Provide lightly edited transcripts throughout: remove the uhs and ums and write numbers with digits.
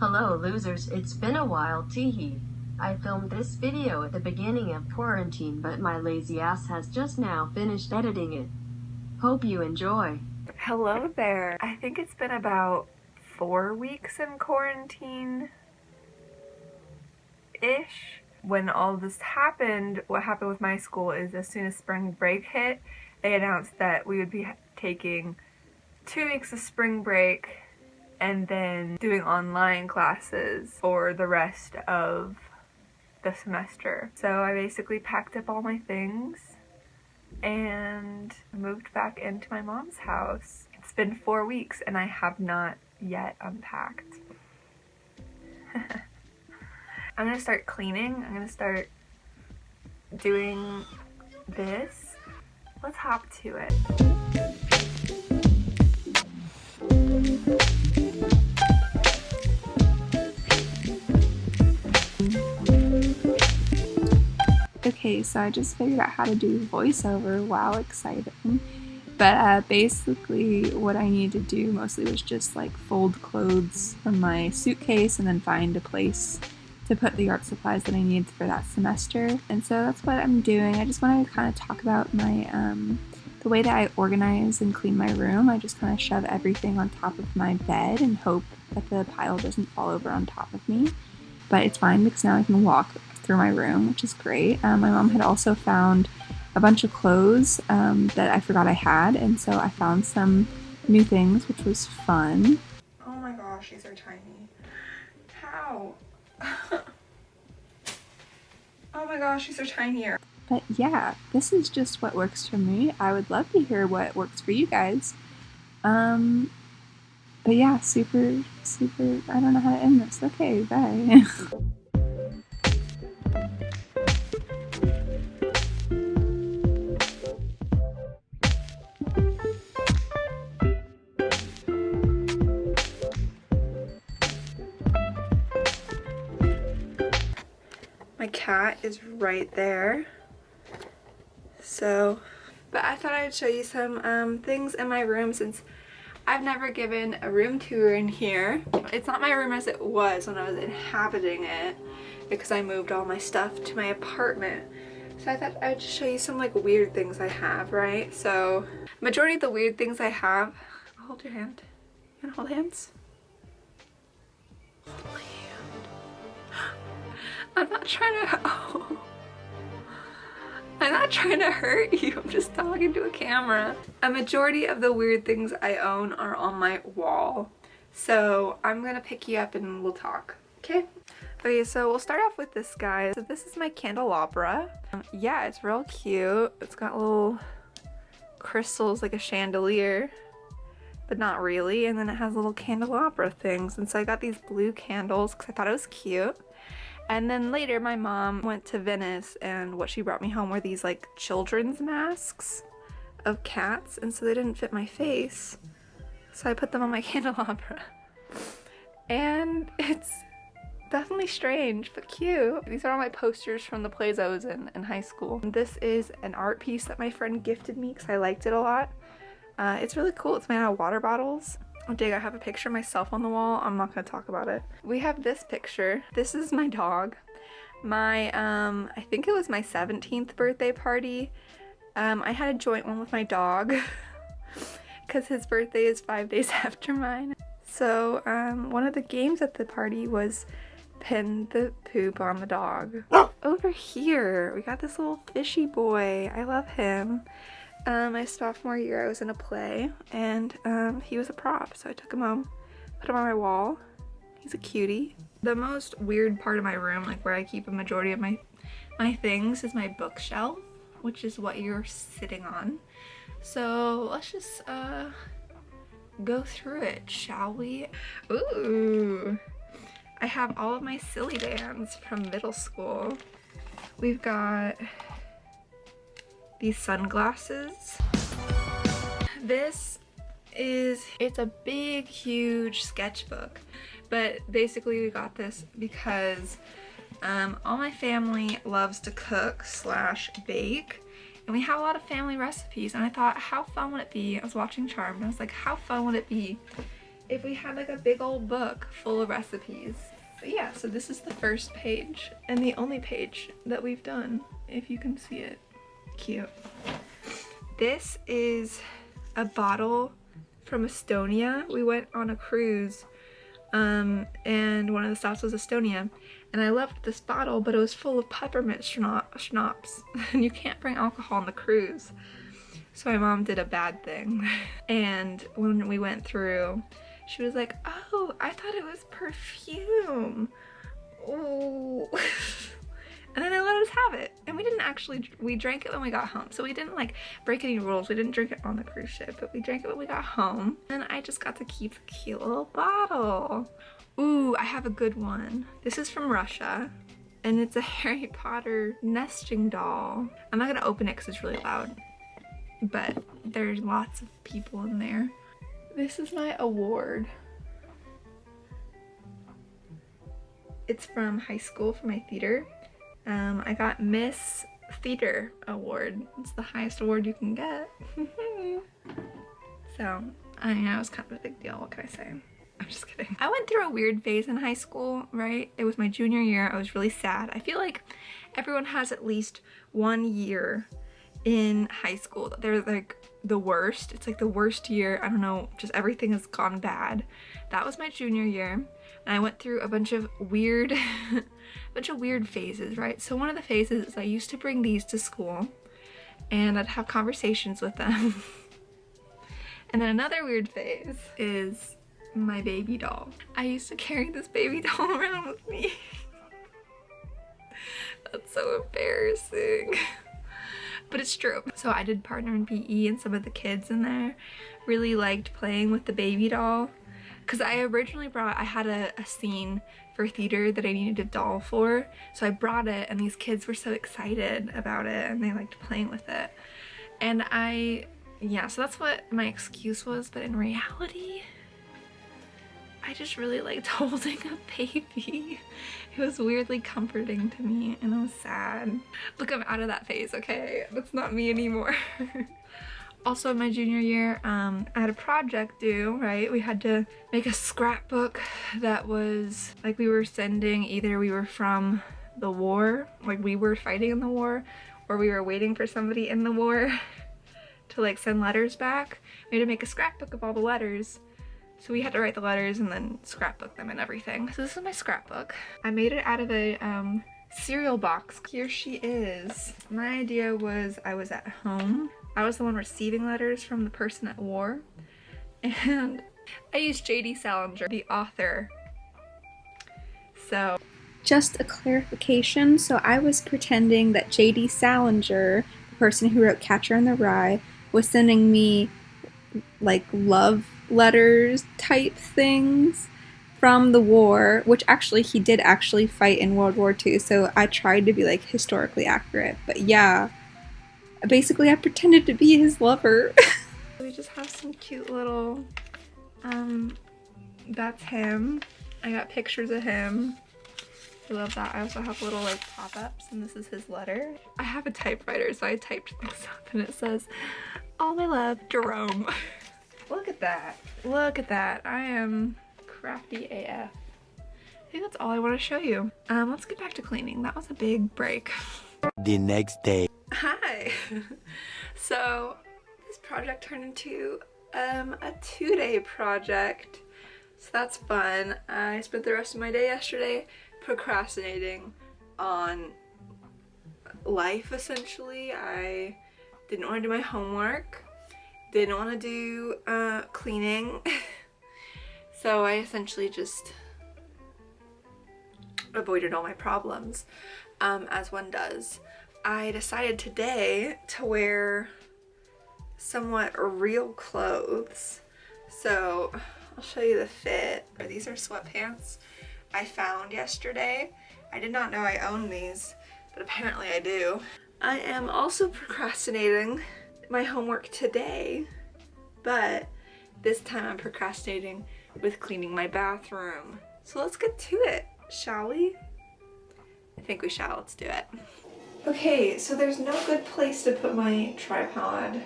Hello losers, it's been a while, teehee. I filmed this video at the beginning of quarantine, but my lazy ass has just now finished editing it. Hope you enjoy. Hello there. I think it's been about 4 weeks in quarantine-ish. When all this happened, what happened with my school is as soon as spring break hit, they announced that we would be taking 2 weeks of spring break and then doing online classes for the rest of the semester. So I basically packed up all my things and moved back into my mom's house. It's been 4 weeks and I have not yet unpacked. I'm gonna start cleaning. I'm gonna start doing this. Let's hop to it. Okay, so I just figured out how to do voiceover. Wow, exciting. But basically what I needed to do mostly was just like fold clothes from my suitcase and then find a place to put the art supplies that I need for that semester. And so that's what I'm doing. I just wanted to kind of talk about my the way that I organize and clean my room. I just kind of shove everything on top of my bed and hope that the pile doesn't fall over on top of me. But it's fine because now I can walk through my room, which is great. My mom had also found a bunch of clothes that I forgot I had, and so I found some new things, which was fun. Oh my gosh, these are tiny. How? Oh my gosh, these are tinier. But yeah, this is just what works for me. I would love to hear what works for you guys. But yeah, super, I don't know how to end this. Okay, bye. My cat is right there. But I thought I'd show you some things in my room since I've never given a room tour in here. It's not my room as it was when I was inhabiting it because I moved all my stuff to my apartment. So I thought I'd just show you some like weird things I have, right? So majority of the weird things I have, I'll hold your hand. You wanna hold hands? Hold my hand. I'm not trying to, I'm not trying to hurt you, I'm just talking to a camera. A majority of the weird things I own are on my wall. So I'm gonna pick you up and we'll talk, okay? Okay, so we'll start off with this guy. So this is my candelabra. Yeah, it's real cute. It's got little crystals like a chandelier, but not really. And then it has little candelabra things. And so I got these blue candles because I thought it was cute. And then later my mom went to Venice and what she brought me home were these like children's masks of cats, and so they didn't fit my face. So I put them on my candelabra. And it's definitely strange, but cute. These are all my posters from the plays I was in high school. This is an art piece that my friend gifted me because I liked it a lot. It's really cool. It's made out of water bottles. Oh dang, I have a picture of myself on the wall. I'm not gonna talk about it. We have this picture. This is my dog. My, I think it was my 17th birthday party. I had a joint one with my dog because his birthday is 5 days after mine. So, one of the games at the party was pin the poop on the dog. Over here, we got this little fishy boy. I love him. My sophomore year I was in a play and he was a prop, so I took him home, put him on my wall. He's a cutie. The most weird part of my room, like where I keep a majority of my things, is my bookshelf, which is what you're sitting on. So let's just go through it, shall we? Ooh, I have all of my silly bands from middle school. We've got these sunglasses. It's a big, huge sketchbook, but basically we got this because all my family loves to cook / bake, and we have a lot of family recipes, and I thought, how fun would it be? I was watching Charmed and I was like, how fun would it be if we had like a big old book full of recipes. But yeah, so this is the first page and the only page that we've done, if you can see it. Cute. This is a bottle from Estonia. We went on a cruise and one of the stops was Estonia, and I loved this bottle, but it was full of peppermint schnapps and you can't bring alcohol on the cruise. So my mom did a bad thing, and when we went through, she was like, oh, I thought it was perfume. Oh. And then they let us have it, and we drank it when we got home. So we didn't like break any rules. We didn't drink it on the cruise ship, but we drank it when we got home. And I just got to keep a cute little bottle. Ooh, I have a good one. This is from Russia, and it's a Harry Potter nesting doll. I'm not gonna open it because it's really loud, but there's lots of people in there. This is my award. It's from high school for my theater. I got Miss Theater Award. It's the highest award you can get. So, I know, it was kind of a big deal. What can I say? I'm just kidding. I went through a weird phase in high school, right? It was my junior year. I was really sad. I feel like everyone has at least 1 year in high school. They're like the worst. It's like the worst year. I don't know, just everything has gone bad. That was my junior year, and I went through a bunch of weird phases, right? So one of the phases is I used to bring these to school and I'd have conversations with them. And then another weird phase is my baby doll. I used to carry this baby doll around with me. That's so embarrassing. But it's true. So I did partner in PE, and some of the kids in there really liked playing with the baby doll. Because I originally I had a scene for theater that I needed a doll for. So I brought it, and these kids were so excited about it, and they liked playing with it. And yeah, so that's what my excuse was. But in reality, I just really liked holding a baby. It was weirdly comforting to me, and I was sad. Look, I'm out of that phase, okay? That's not me anymore. Also, in my junior year, I had a project due, right? We had to make a scrapbook that was like we were sending, either we were from the war, like we were fighting in the war, or we were waiting for somebody in the war to like send letters back. We had to make a scrapbook of all the letters. So we had to write the letters and then scrapbook them and everything. So this is my scrapbook. I made it out of a cereal box. Here she is. My idea was I was at home. I was the one receiving letters from the person at war. And I used J.D. Salinger, the author. So just a clarification, so I was pretending that J.D. Salinger, the person who wrote Catcher in the Rye, was sending me like love letters type things from the war, which actually he did actually fight in World War II, so I tried to be like historically accurate. But yeah, basically I pretended to be his lover. We just have some cute little that's him. I got pictures of him. I love that. I also have little like pop-ups, and this is his letter. I have a typewriter, so I typed this up, and it says, "All my love, Jerome." Look at that. Look at that. I am crafty AF. I think that's all I want to show you. Let's get back to cleaning. That was a big break. The next day. Hi. So this project turned into a 2-day project. So that's fun. I spent the rest of my day yesterday procrastinating on life, essentially. I didn't want to do my homework. Didn't want to do cleaning. So I essentially just avoided all my problems, as one does. I decided today to wear somewhat real clothes. So I'll show you the fit. These are sweatpants I found yesterday. I did not know I owned these, but apparently I do. I am also procrastinating my homework today, but this time I'm procrastinating with cleaning my bathroom. So let's get to it, shall we? I think we shall. Let's do it. Okay, so there's no good place to put my tripod.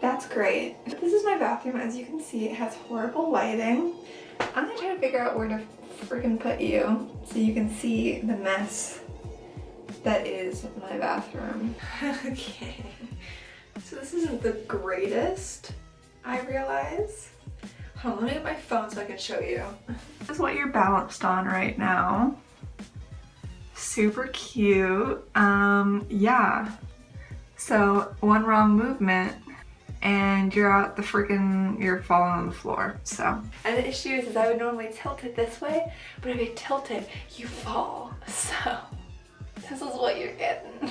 That's great. This is my bathroom. As you can see, it has horrible lighting. I'm gonna try to figure out where to freaking put you so you can see the mess that is my bathroom. Okay. So this isn't the greatest, I realize. Hold on, let me get my phone so I can show you. This is what you're balanced on right now. Super cute. Yeah. So one wrong movement and you're out the freaking, you're falling on the floor, so. And the issue is I would normally tilt it this way, but if you tilt it, you fall. So this is what you're getting.